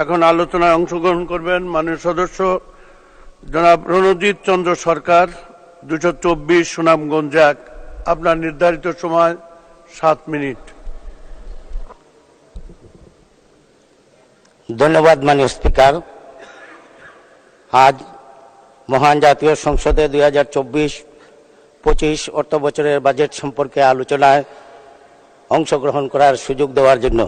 এখন আলোচনায় অংশগ্রহণ করবেন মাননীয় সদস্য জনাব রণজিৎ চন্দ্র সরকার, 224 সুনামগঞ্জ 1। আপনার নির্ধারিত সময় 7 মিনিট। ধন্যবাদ মাননীয় স্পিকার। আজ মহান জাতীয় সংসদে 2024-25 অর্থ বছরের বাজেট সম্পর্কে আলোচনায় অংশগ্রহণ করার সুযোগ দেওয়ার জন্য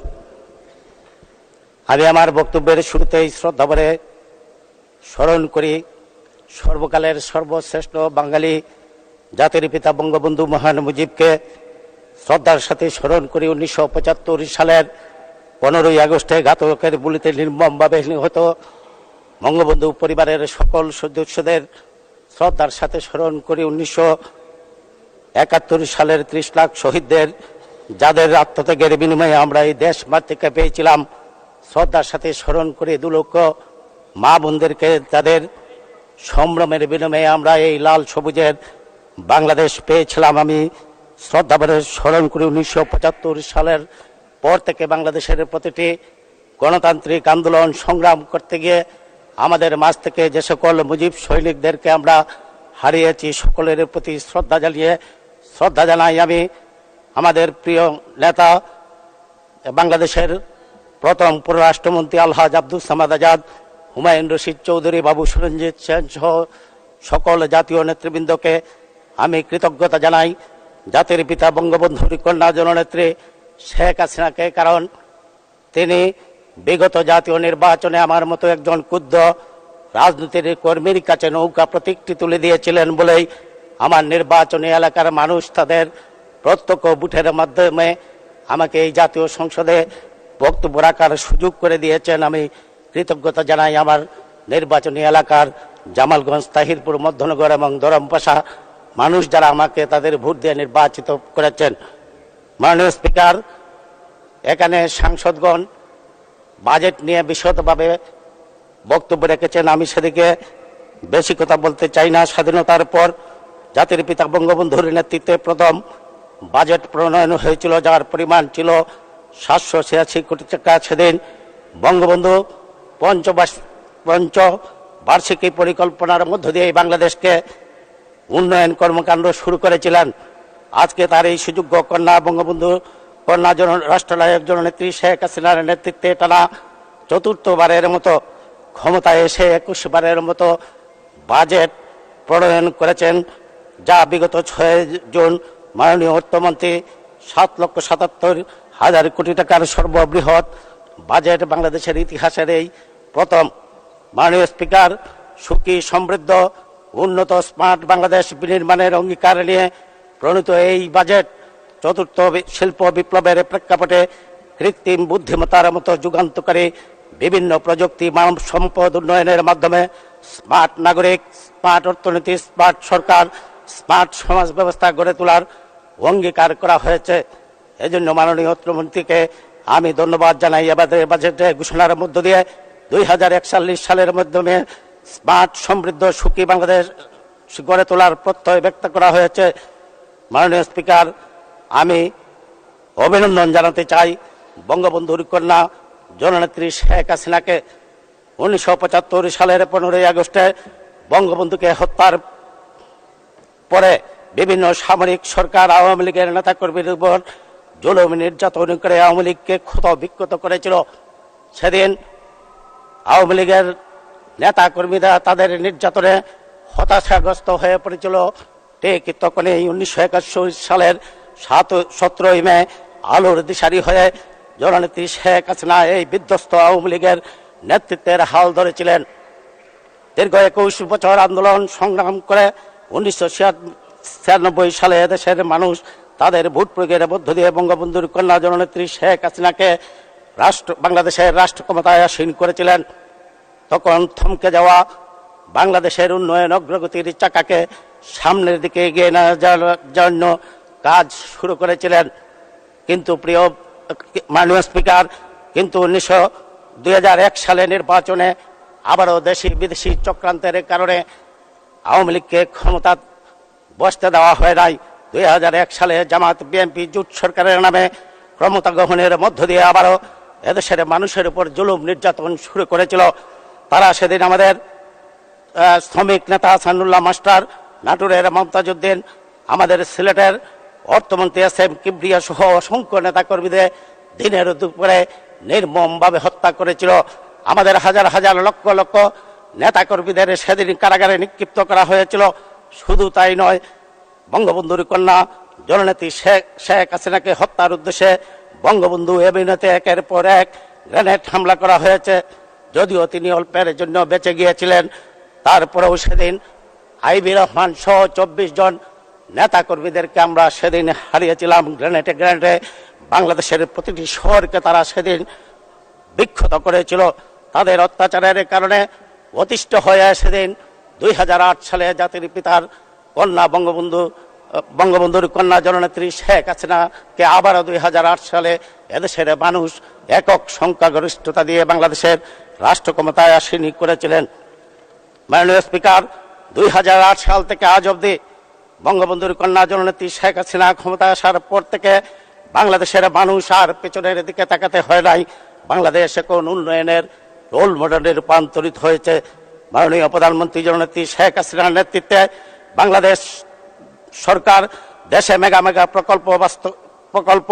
আমি আমার বক্তব্যের শুরুতেই শ্রদ্ধাভরে স্মরণ করি সর্বকালের সর্বশ্রেষ্ঠ বাঙালি জাতির পিতা বঙ্গবন্ধু মহান মুজিবকে। শ্রদ্ধার সাথে স্মরণ করি 1975 সালের 15ই আগস্টে ঘাতকের গুলিতে নির্মমভাবে নিহত বঙ্গবন্ধু পরিবারের সকল সদস্যদের। শ্রদ্ধার সাথে স্মরণ করি 1971 সালের 30 লাখ শহীদদের, যাদের আত্মত্যাগের বিনিময়ে আমরা এই দেশ মাতৃকা পেয়েছিলাম। শ্রদ্ধার সাথে স্মরণ করে 2 লক্ষ মা বোনদেরকে, তাদের সম্ভ্রমের বিনিময়ে আমরা এই লাল সবুজের বাংলাদেশ পেয়েছিলাম। আমি শ্রদ্ধাভরে স্মরণ করি 1975 সালের পর থেকে বাংলাদেশের প্রতিটি গণতান্ত্রিক আন্দোলন সংগ্রাম করতে গিয়ে আমাদের মাঝ থেকে যে সকল মুজিব সৈনিকদেরকে আমরা হারিয়েছি, সকলের প্রতি শ্রদ্ধা জানাই আমি। আমাদের প্রিয় নেতা বাংলাদেশের প্রথম পররাষ্ট্রমন্ত্রী আলহাজ আব্দুল সামাদ আজাদ, হুমায়ুন রশিদ চৌধুরী, বাবু সুরঞ্জিত সেন সহ সকল জাতীয় নেতৃবৃন্দকে আমি কৃতজ্ঞতা জানাই। জাতির পিতা বঙ্গবন্ধুর কন্যা জননেত্রী শেখ হাসিনাকে, কারণ তিনি বিগত জাতীয় নির্বাচনে আমার মতো একজন ক্ষুদ্র রাজনীতির কর্মীর কাছে নৌকা প্রতীকটি তুলে দিয়েছিলেন বলেই আমার নির্বাচনী এলাকার মানুষ তাদের প্রত্যক্ষ ভোটের মাধ্যমে আমাকে এই জাতীয় সংসদে বক্তব্য রাখার সুযোগ করে দিয়েছেন। আমি কৃতজ্ঞতা জানাই আমার নির্বাচনী এলাকার জামালগঞ্জ, তাহিরপুর, মধ্যনগর এবং ধরমপাশা মানুষ, যারা আমাকে তাদের ভোট দিয়ে নির্বাচিত করেছেন। মাননীয় স্পিকার, এখানে সাংসদগণ বাজেট নিয়ে বিশদভাবে বক্তব্য রেখেছেন, আমি সেদিকে বেশি কথা বলতে চাই না। স্বাধীনতার পর জাতির পিতা বঙ্গবন্ধুর নেতৃত্বে প্রথম বাজেট প্রণয়ন হয়েছিল, যার পরিমাণ ছিল 786 কোটি টাকা। সেদিন বঙ্গবন্ধু পঞ্চবার্ষিকী পরিকল্পনার মধ্য দিয়ে বাংলাদেশকে উন্নয়ন কর্মকাণ্ড শুরু করেছিলেন। আজকে তার এই সুযোগ্য কন্যা বঙ্গবন্ধু কন্যা রাষ্ট্রনায়ক জননেত্রী শেখ হাসিনার নেতৃত্বে টানা 4র্থবারের মতো ক্ষমতায় এসে 21 বারের মতো বাজেট প্রণয়ন করেছেন, যা বিগত 6 জুন মাননীয় অর্থমন্ত্রী 7,77,000 কোটি টাকার সর্ববৃহৎ বাজেট বাংলাদেশের ইতিহাসের এই প্রথম। মাননীয় স্পিকার, সুখী, সমৃদ্ধ, উন্নত, স্মার্ট বাংলাদেশ বিনির্মাণের অঙ্গীকার নিয়ে প্রণীত এই বাজেট 4র্থ শিল্প বিপ্লবের প্রেক্ষাপটে কৃত্রিম বুদ্ধিমত্তার মতো যুগান্তকারী বিভিন্ন প্রযুক্তি, মানব সম্পদ উন্নয়নের মাধ্যমে স্মার্ট নাগরিক, স্মার্ট অর্থনীতি, স্মার্ট সরকার, স্মার্ট সমাজ ব্যবস্থা গড়ে তোলার অঙ্গীকার করা হয়েছে। এজন্য মাননীয় অর্থমন্ত্রীকে আমি ধন্যবাদ জানাই। এবারে বাজেটে ঘোষণার মধ্য দিয়ে 2041 সালের মাধ্যমে স্মার্ট, সমৃদ্ধ, সুখী বাংলাদেশ গড়ে তোলার প্রত্যয় ব্যক্ত করা হয়েছে। মাননীয় স্পিকার, আমি অভিনন্দন জানাতে চাই বঙ্গবন্ধুর কন্যা জননেত্রী শেখ হাসিনাকে। 1975 সালের 15ই আগস্টে বঙ্গবন্ধুকে হত্যার পরে বিভিন্ন সামরিক সরকার আওয়ামী লীগের নেতাকর্মীর উপর জুলুম নির্যাতন করে আওয়ামী লীগকে ক্ষত বিক্ষত করেছিল। সেদিন আওয়ামী লীগের নেতাকর্মীরা তাদের নির্যাতনে হতাশাগ্রস্ত হয়ে পড়েছিল। ঠিক তখনই 1971 সালের 17ই মে আলোর দিশারি হয়ে জননেত্রী শেখ হাসিনা এই বিধ্বস্ত আওয়ামী লীগের নেতৃত্বের হাল ধরেছিলেন। দীর্ঘ 21 বছর আন্দোলন সংগ্রাম করে 1996 সালে দেশের মানুষ তাদের ভোট প্রয়োগের মধ্য দিয়ে বঙ্গবন্ধুর কন্যা জননেত্রী শেখ হাসিনাকে বাংলাদেশের রাষ্ট্র ক্ষমতায় আসীন করেছিলেন। তখন থমকে যাওয়া বাংলাদেশের উন্নয়ন অগ্রগতির চাকাকে সামনের দিকে এগিয়ে নেওয়ার জন্য কাজ শুরু করেছিলেন। কিন্তু প্রিয় মাননীয় স্পিকার, কিন্তু 2001 সালে নির্বাচনে আবারও দেশি বিদেশি চক্রান্তের কারণে আওয়ামী লীগকে ক্ষমতা বসতে দেওয়া হয় নাই। 2001 সালে জামাত বিএনপি জোট সরকারের নামে ক্ষমতা গ্রহণের মধ্য দিয়ে আবারও এদেশের মানুষের উপর জুলুম নির্যাতন শুরু করেছিল। তারা সেদিন আমাদের শ্রমিক নেতা হাসানুল্লাহ মাস্টার, নাটোরের মমতাজউদ্দিন, আমাদের সিলেটের অর্থমন্ত্রী এস.এম. কিবরিয়া সহ অসংখ্য নেতাকর্মীদের দিনের দুপুরে নির্মমভাবে হত্যা করেছিল। আমাদের হাজার হাজার লক্ষ লক্ষ নেতাকর্মীদের সেদিন কারাগারে নিক্ষিপ্ত করা হয়েছিল। শুধু তাই নয়, বঙ্গবন্ধুর কন্যা জননেত্রী শেখ হাসিনাকে হত্যার উদ্দেশ্যে বঙ্গবন্ধু এভিনিউতে একের পর এক গ্রেনেড হামলা করা হয়েছে। যদিও তিনি অল্পের জন্য বেঁচে গিয়েছিলেন, তারপরেও সেদিন আইবি রহমান সহ 24 জন নেতাকর্মীদেরকে আমরা সেদিন হারিয়েছিলাম গ্রেনেডে। বাংলাদেশের প্রতিটি শহরকে তারা সেদিন বিক্ষত করেছিল। তাদের অত্যাচারের কারণে অতিষ্ঠ হয়ে সেদিন 2008 সালে জাতির পিতার কন্যা বঙ্গবন্ধুর কন্যা জননেত্রী শেখ হাসিনাকে আবারও 2008 সালে এদেশের মানুষ একক সংখ্যাগরিষ্ঠতা দিয়ে বাংলাদেশের রাষ্ট্র ক্ষমতায় আসীন করেছিলেন। মাননীয় স্পিকার, 2008 সাল থেকে আজ অবধি বঙ্গবন্ধুর কন্যা জননেত্রী শেখ হাসিনা ক্ষমতায় আসার পর থেকে বাংলাদেশের মানুষ আর পেছনের দিকে তাকাতে হয় নাই। বাংলাদেশ এখন উন্নয়নের রোল মডেলে রূপান্তরিত হয়েছে। মাননীয় প্রধানমন্ত্রী জননেত্রী শেখ হাসিনার নেতৃত্বে বাংলাদেশ সরকার দেশে মেগা মেগা প্রকল্প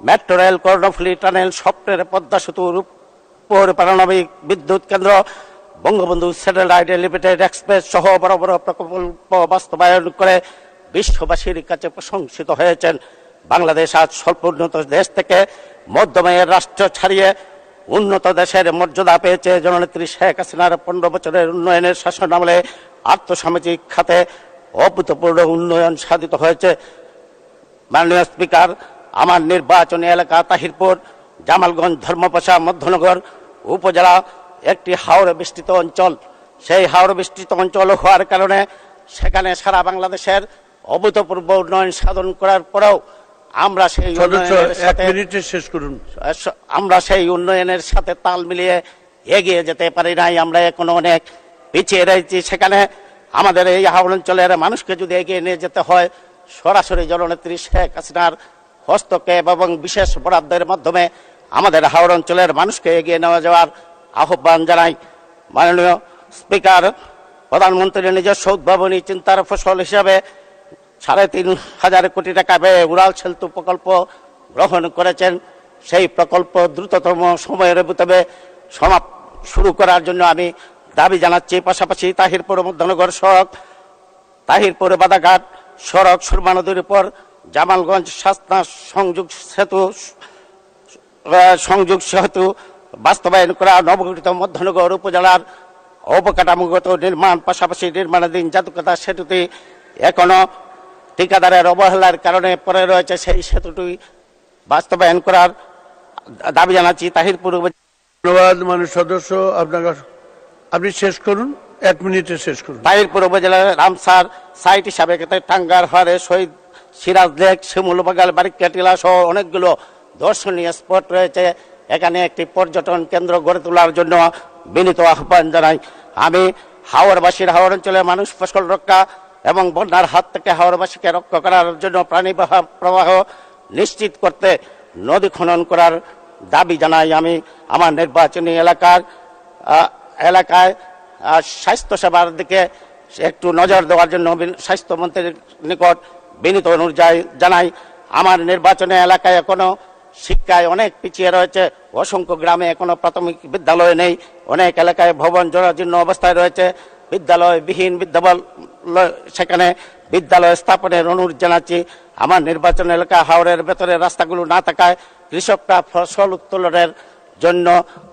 মেট্রো রেল, কর্ণফুলী টানেল, স্বপ্নের পদ্মা সেতু, রূপপুর পারমাণবিক বিদ্যুৎ কেন্দ্র, বঙ্গবন্ধু স্যাটেলাইট লিমিটেড এক্সপ্রেস সহ বড় বড় প্রকল্প বাস্তবায়ন করে বিশ্ববাসীর কাছে প্রশংসিত হয়েছেন। বাংলাদেশ আজ স্বল্প উন্নত দেশ থেকে মধ্যমায়ের রাষ্ট্র ছাড়িয়ে উন্নত দেশের মর্যাদা পেয়েছে। জননেত্রী শেখ হাসিনার 15 বছরের উন্নয়নের শাসন আমলে আর্থসামাজিক খাতে অভূতপূর্ণ উন্নয়ন সাধিত হয়েছে। মাননীয় স্পিকার, আমার নির্বাচনী এলাকা তাহিরপুর, জামালগঞ্জ, ধর্মপাশা, মধ্যনগর উপজেলা একটি হাওড় বিস্তৃত অঞ্চল। সেই হাওড় বিস্তৃত অঞ্চল হওয়ার কারণে সেখানে সারা বাংলাদেশের অভূতপূর্ব উন্নয়ন সাধন করার পরেও আমরা সেই উন্নয়নের সাথে তাল মিলিয়ে এগিয়ে যেতে পারি নাই। আমরা এখনো অনেক পিছিয়ে রয়েছি। সেখানে আমাদের এই হাওড় অঞ্চলের মানুষকে যদি এগিয়ে নিয়ে যেতে হয়, সরাসরি জননেত্রী শেখ হাসিনার হস্তক্ষেপ এবং বিশেষ বরাদ্দের মাধ্যমে আমাদের হাওড় অঞ্চলের মানুষকে এগিয়ে নেওয়া যাওয়ার আহ্বান জানাই। মাননীয় স্পিকার, প্রধানমন্ত্রীর নিজস্ব উদ্ভাবনী চিন্তার ফসল হিসাবে 3,500 কোটি টাকা ব্যয়ে উড়াল সেতু প্রকল্প গ্রহণ করেছেন। সেই প্রকল্প দ্রুততম সময়ের ভিতরে শুরু করার জন্য আমি দাবি জানাচ্ছি। পাশাপাশি তাহিরপুর মধ্যনগর সড়ক, তাহিরপুর বাদাঘাট সড়ক, সুরমা নদীর উপর জামালগঞ্জ শাসনা সংযোগ সেতু বাস্তবায়ন করা, নবগঠিত মধ্যনগর উপজেলার অবকাঠামোগত নির্মাণ, পাশাপাশি নির্মাণাধীন জাদুকাতা সেতুটি এখনো ঠিকাদারের অবহেলার কারণে পড়ে রয়েছে। সেই সেতুটি বাস্তবায়ন করার দাবি জানাচ্ছি। তাহিরপুর ধন্যবাদ মাননীয় সদস্য, আপনি শেষ করুন, 1 মিনিটে শেষ করুন। তাহিরপুর উপজেলার রামসার সাইট হিসাবে টাঙ্গার হারে শহীদ সিরাজ লেক, শিমুল বাগাল, বারিকা টিলা সহ অনেকগুলো দর্শনীয় স্পট রয়েছে। এখানে একটি পর্যটন কেন্দ্র গড়ে তোলার জন্য বিনীত আহ্বান জানাই। আমি হাওড়বাসীর, হাওড় অঞ্চলের মানুষ ফসল রক্ষা এবং বন্যার হাত থেকে হাওড়বাসীকে রক্ষা করার জন্য প্রাণী প্রবাহ নিশ্চিত করতে নদী খনন করার দাবি জানাই। আমি আমার নির্বাচনী এলাকায় স্বাস্থ্য সেবার দিকে একটু নজর দেওয়ার জন্য স্বাস্থ্যমন্ত্রীর নিকট বিনীত অনুরোধ জানাই। আমার নির্বাচনী এলাকায় এখনো শিক্ষায় অনেক পিছিয়ে রয়েছে। অসংখ্য গ্রামে এখনো প্রাথমিক বিদ্যালয় নেই। অনেক এলাকায় ভবন জরাজীর্ণ অবস্থায় রয়েছে। বিদ্যালয়বিহীন সেখানে বিদ্যালয় স্থাপনের অনুরোধ জানাচ্ছি। আমার নির্বাচন এলাকা হাওড়ের ভেতরে রাস্তাগুলো না থাকায় কৃষকরা ফসল উত্তোলনের জন্য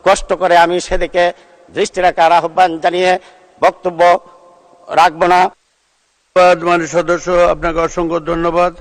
কষ্ট করে। আমি সেদিকে দৃষ্টি রাখার আহ্বান জানিয়ে বক্তব্য রাখবো না। মাননীয় সদস্য, আপনাকে অসংখ্য ধন্যবাদ।